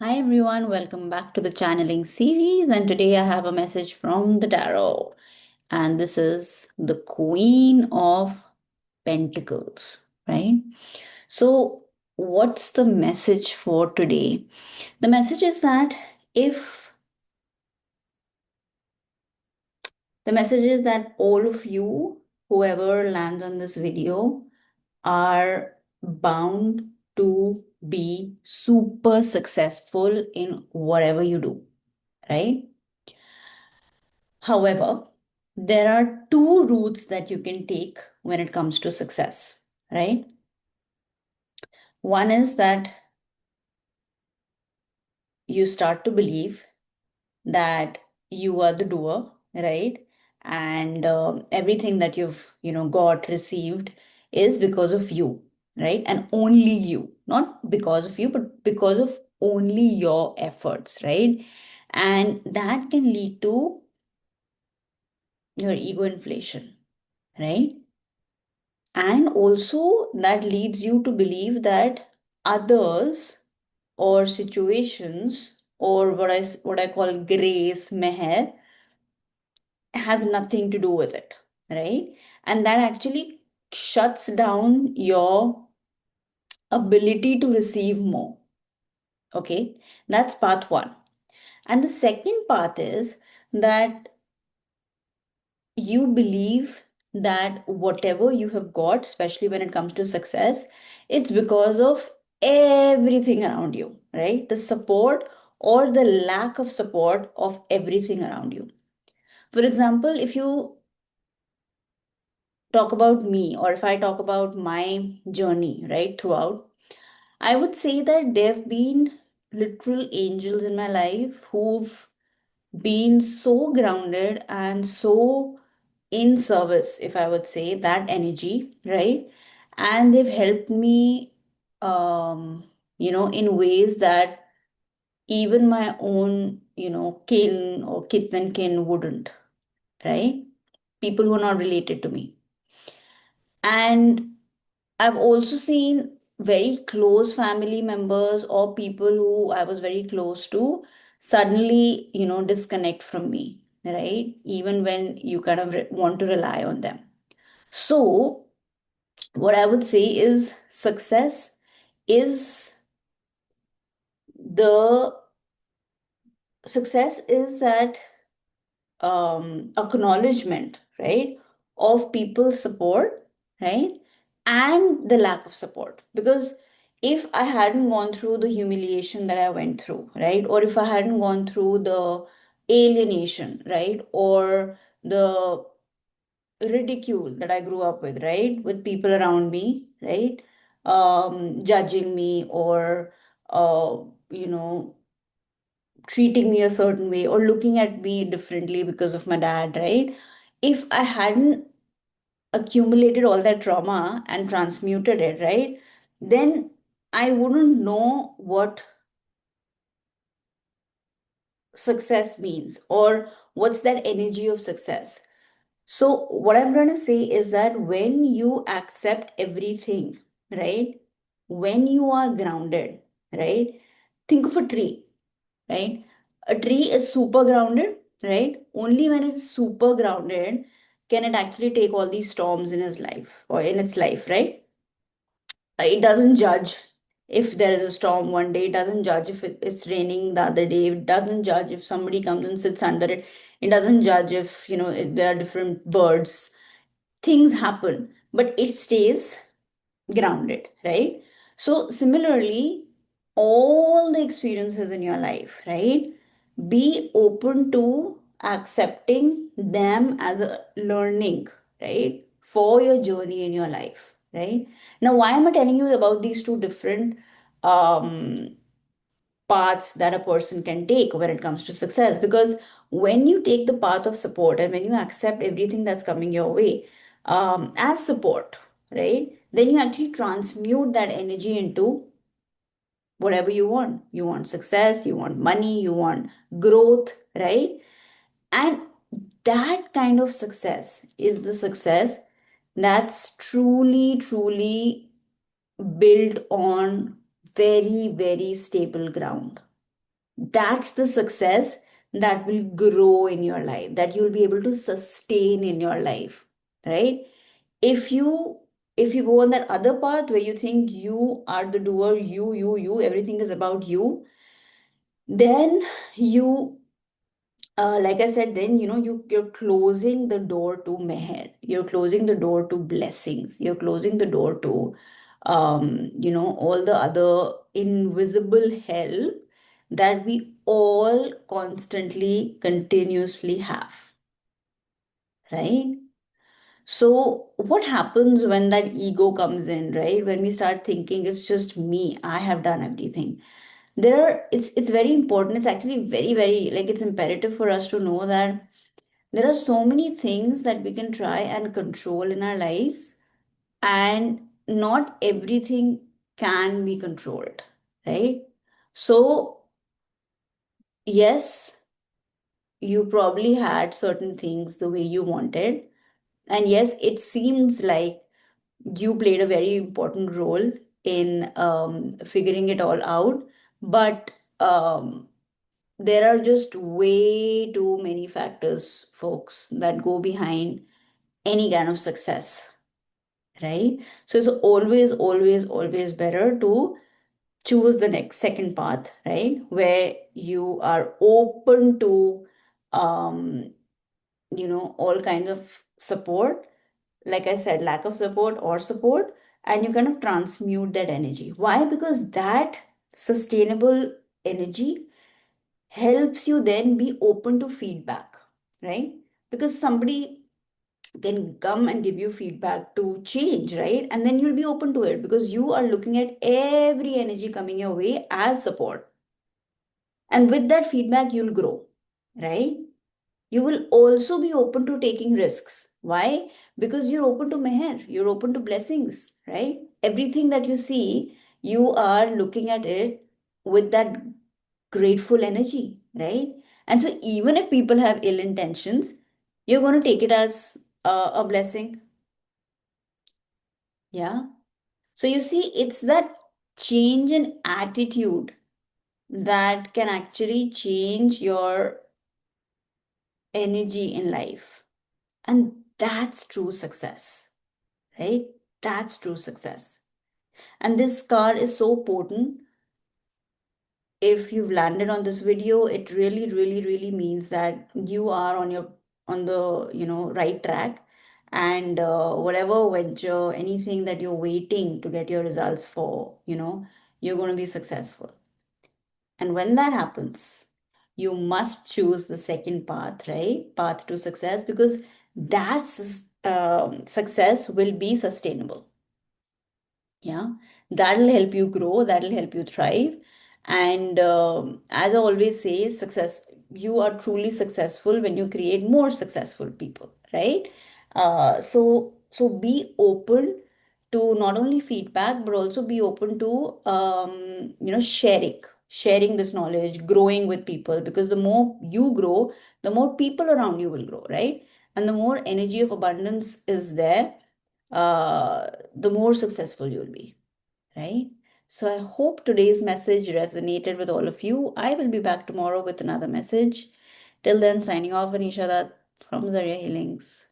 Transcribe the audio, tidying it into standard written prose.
Hi everyone, welcome back to the channeling series. And today I have a message from the tarot, and this is the Queen of Pentacles, right? So, what's the message for today? The message is that if the message is that all of you, whoever lands on this video, are bound to be super successful in whatever you do, right? However, there are two routes that you can take when it comes to success, right? One is that you start to believe that you are the doer, right? And everything that you've got received is because of you, right? And only you, not because of you, but because of only your efforts, right? And that can lead to your ego inflation, right? And also, that leads you to believe that others or situations or what I call grace, meher, has nothing to do with it, right? And that actually shuts down your ability to receive more. Okay, that's path one. And the second path is that you believe that whatever you have got, especially when it comes to success, it's because of everything around you, right? The support or the lack of support of everything around you. For example, if you talk about me, or if I talk about my journey, right, throughout, I would say that there have been literal angels in my life who've been so grounded and so in service, if I would say, that energy, right? And they've helped me, in ways that even my own, kin or kith and kin wouldn't, right? People who are not related to me. And I've also seen very close family members or people who I was very close to suddenly, disconnect from me, right? Even when you kind of want to rely on them. So, what I would say is success is the success is that acknowledgement, right, of people's support, right, and the lack of support. Because if I hadn't gone through the humiliation that I went through, right, or if I hadn't gone through the alienation, right, or the ridicule that I grew up with, right, with people around me, right, judging me or, uh, you know, treating me a certain way or looking at me differently because of my dad, right? If I hadn't accumulated all that trauma and transmuted it, right, then I wouldn't know what success means or what's that energy of success. So, what I'm trying to say is that when you accept everything, right, when you are grounded, right, think of a tree, right? A tree is super grounded, right? Only when it's super grounded can it actually take all these storms in his life or in its life, right? It doesn't judge if there is a storm one day, it doesn't judge if it's raining the other day, it doesn't judge if somebody comes and sits under it, it doesn't judge if, there are different birds. Things happen, but it stays grounded, right? So, similarly, all the experiences in your life, right? Be open to accepting them as a learning, right? For your journey in your life, right? Now, why am I telling you about these two different um, paths that a person can take when it comes to success? Because when you take the path of support and when you accept everything that's coming your way as support, right, then you actually transmute that energy into whatever you want. You want success, you want money, you want growth, right? And that kind of success is the success that's truly, truly built on very, very stable ground, That's the success that will grow in your life, that you'll be able to sustain in your life, right? If you go on that other path where you think you are the doer, you, everything is about you, then you like I said, then you're closing the door to meher. You're closing the door to blessings. You're closing the door to all the other invisible help that we all constantly, continuously have, right? So what happens when that ego comes in, right? When we start thinking it's just me, I have done everything. It's very important. It's actually very, very, like, it's imperative for us to know that there are so many things that we can try and control in our lives, and not everything can be controlled, right? So, yes, you probably had certain things the way you wanted. And yes, it seems like you played a very important role in figuring it all out. But there are just way too many factors, folks, that go behind any kind of success, right? So it's always, always, always better to choose the next second path, right? Where you are open to, um, all kinds of support. Like I said, lack of support or support, and you kind of transmute that energy. Why? Because that sustainable energy helps you then be open to feedback, right? Because somebody can come and give you feedback to change, right? And then you'll be open to it because you are looking at every energy coming your way as support. And with that feedback, you'll grow, right? You will also be open to taking risks. Why? Because you're open to meher, you're open to blessings, right? Everything that you see, you are looking at it with that grateful energy, right? And so, even if people have ill intentions, you're going to take it as a blessing. Yeah. So you see, it's that change in attitude that can actually change your energy in life. And that's true success, right? That's true success. And this car is so potent. If you've landed on this video, it really, really, really means that you are on the right track. And whatever venture, anything that you're waiting to get your results for, you're going to be successful. And when that happens, you must choose the second path, right? Path to success, because that's success will be sustainable. Yeah, that'll help you grow, that'll help you thrive. And as I always say, success, you are truly successful when you create more successful people, right? So be open to not only feedback, but also be open to sharing this knowledge, growing with people, because the more you grow, the more people around you will grow, right? And the more energy of abundance is there, the more successful you'll be, right? So I hope today's message resonated with all of you. I will be back tomorrow with another message. Till then, signing off, Anisha Dutt from Zariya Healings.